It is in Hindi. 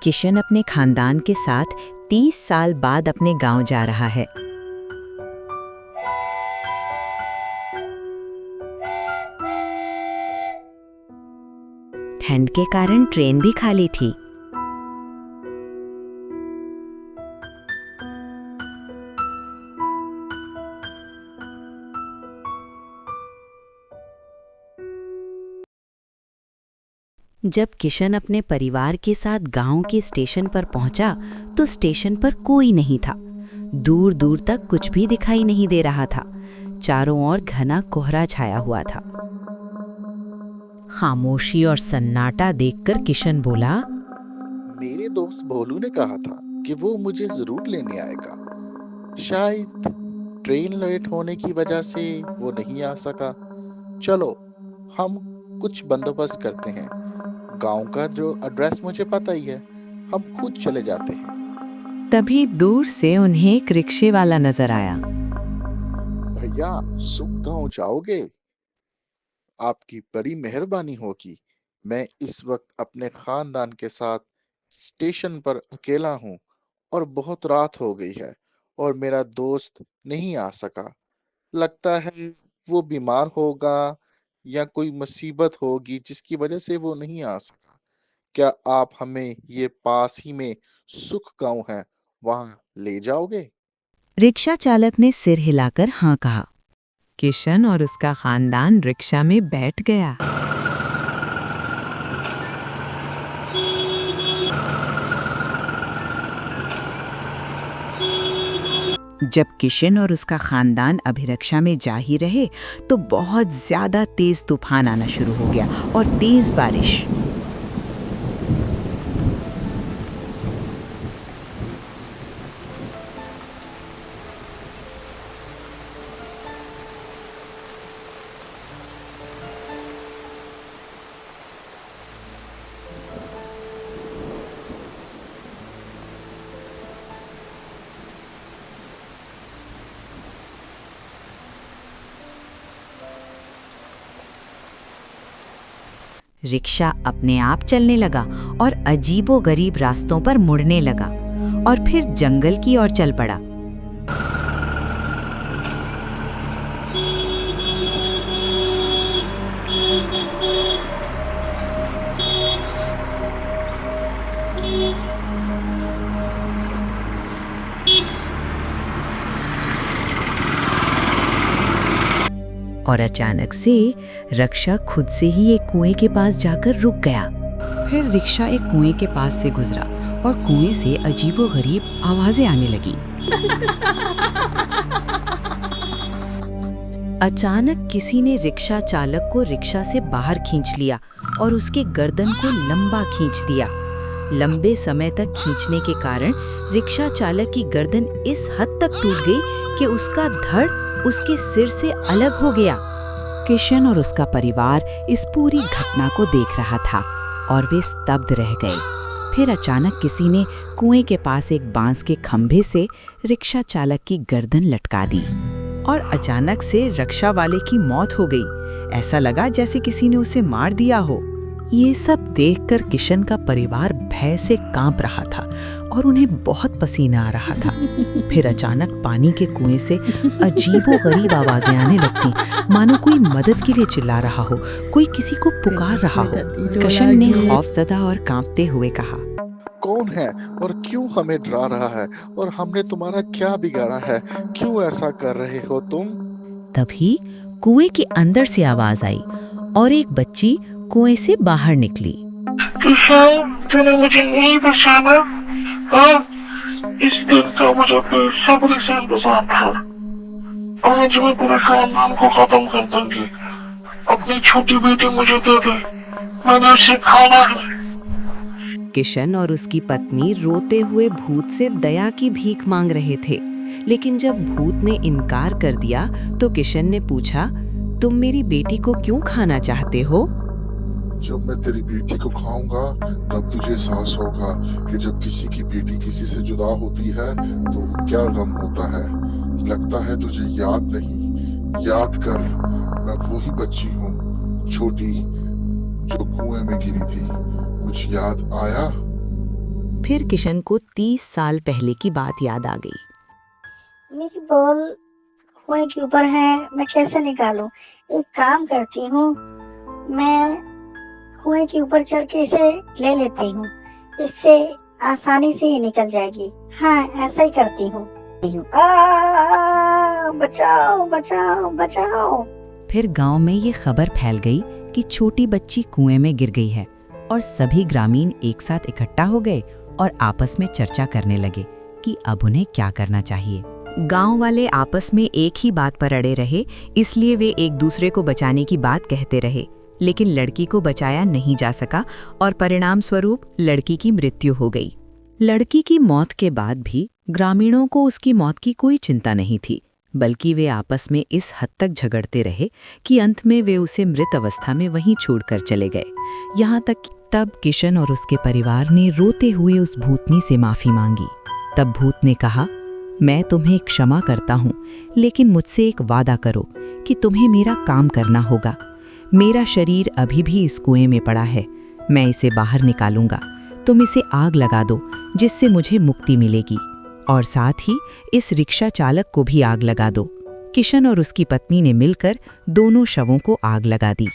किशन अपने खानदान के साथ 30 साल बाद अपने गांव जा रहा है। ठंड के कारण ट्रेन भी खाली थी। जब किशन अपने परिवार के साथ गांव के स्टेशन पर पहुंचा तो स्टेशन पर कोई नहीं था। दूर दूर तक कुछ भी दिखाई नहीं दे रहा था। चारों ओर घना कोहरा छाया हुआ था। खामोशी और सन्नाटा देखकर किशन बोला, मेरे दोस्त भोलू ने कहा था कि वो मुझे जरूर लेने आएगा। शायद ट्रेन लेट होने की वजह से वो नहीं आ सका। चलो, हम कुछ बंदोबस्त करते हैं। गांव का जो एड्रेस मुझे पता ही है, हम खुद चले जाते हैं। तभी दूर से उन्हें एक रिक्शे वाला नजर आया। भैया, सुख गांव जाओगे? आपकी बड़ी मेहरबानी होगी। मैं इस वक्त अपने खानदान के साथ स्टेशन पर अकेला हूँ और बहुत रात हो गई है और मेरा दोस्त नहीं आ सका। लगता है वो बीमार होगा या कोई मुसीबत होगी जिसकी वजह से वो नहीं आ सका। क्या आप हमें ये पास ही में सुख गांव है, वहां ले जाओगे? रिक्शा चालक ने सिर हिलाकर हाँ कहा। किशन और उसका खानदान रिक्शा में बैठ गया। जब किशन और उसका खानदान अभिरक्षा में जा ही रहे तो बहुत ज्यादा तेज तूफान आना शुरू हो गया और तेज बारिश। रिक्शा अपने आप चलने लगा और अजीबोगरीब रास्तों पर मुड़ने लगा और फिर जंगल की ओर चल पड़ा। और अचानक से रिक्शा खुद से ही एक कुएं के पास जाकर रुक गया। फिर रिक्शा एक कुएं के पास से गुजरा और कुएं से अजीबोगरीब आवाजें आने लगी। अचानक किसी ने रिक्शा चालक को रिक्शा से बाहर खींच लिया और उसके गर्दन को लंबा खींच दिया। लंबे समय तक खींचने के कारण रिक्शा चालक की गर्दन इस हद तक टूट गई कि उसका धड़ उसके सिर से अलग हो गया। किशन और उसका परिवार इस पूरी घटना को देख रहा था और वे स्तब्ध रह गए। फिर अचानक किसी ने कुएं के पास एक बांस के खंभे से रिक्शा चालक की गर्दन लटका दी और अचानक से रिक्शा वाले की मौत हो गई। ऐसा लगा जैसे किसी ने उसे मार दिया हो। ये सब देखकर किशन का परिवार भय से कांप रहा था और उन्हें बहुत पसीना आ रहा था। फिर अचानक पानी के कुएं से अजीबोगरीब आवाजें आने लगती, मानो कोई मदद के लिए चिल्ला रहा हो, कोई किसी को पुकार रहा हो। किशन ने खौफजदा और कांपते हुए कहा, कौन है और क्यों हमें डरा रहा है और हमने तुम्हारा क्या बिगाड़ा है? क्यों ऐसा कर रहे हो तुम? तभी कुएं के अंदर से आवाज आई और एक बच्ची कुएं से बाहर निकली। किशन, तूने मुझे नहीं बचाना। हाँ, इस दिन का मुझे बेसब्री से इंतजार था। आज मैं पूरे खानदान को खत्म कर दूंगी। अपनी छोटी बेटी मुझे दे दे, मैंने उसे खाना है। किशन और उसकी पत्नी रोते हुए भूत से दया की भीख मांग रहे थे, लेकिन जब भूत ने इनकार कर दिया तो किशन ने पूछा, तुम मेरी बेटी को क्यों खाना चाहते हो? जब मैं तेरी बेटी को खाऊंगा तब तुझे एहसास होगा कि जब किसी की बेटी किसी से जुदा होती है तो क्या गम होता है। लगता है तुझे याद नहीं। याद कर, मैं वही बच्ची हूँ, छोटी, जो कुएं में गिरी थी। कुछ याद आया? फिर किशन को 30 साल पहले की बात याद आ गई। मेरी बॉल कुएं के ऊपर है, मैं कैसे निकालूं? एक काम करती हूँ, मैं कुएं के ऊपर चढ़ के इसे ले लेती हूँ, इससे आसानी से ही निकल जाएगी। हाँ, ऐसा ही करती हूँ। बचाओ बचाओ बचाओ। फिर गांव में ये खबर फैल गई कि छोटी बच्ची कुएं में गिर गई है और सभी ग्रामीण एक साथ इकट्ठा हो गए और आपस में चर्चा करने लगे कि अब उन्हें क्या करना चाहिए। गांव वाले आपस में एक ही बात पर अड़े रहे, इसलिए वे एक दूसरे को बचाने की बात कहते रहे, लेकिन लड़की को बचाया नहीं जा सका और परिणाम स्वरूप लड़की की मृत्यु हो गई। लड़की की मौत के बाद भी ग्रामीणों को उसकी मौत की कोई चिंता नहीं थी, बल्कि वे आपस में इस हद तक झगड़ते रहे कि अंत में वे उसे मृत अवस्था में वहीं छोड़कर चले गए। यहाँ तक तब किशन और उसके परिवार ने रोते हुए उस भूतनी से माफी मांगी। तब भूत ने कहा, मैं तुम्हें क्षमा करता हूँ, लेकिन मुझसे एक वादा करो कि तुम्हें मेरा काम करना होगा। मेरा शरीर अभी भी इस कुएं में पड़ा है, मैं इसे बाहर निकालूंगा। तुम इसे आग लगा दो, जिससे मुझे मुक्ति मिलेगी, और साथ ही इस रिक्शा चालक को भी आग लगा दो। किशन और उसकी पत्नी ने मिलकर दोनों शवों को आग लगा दी।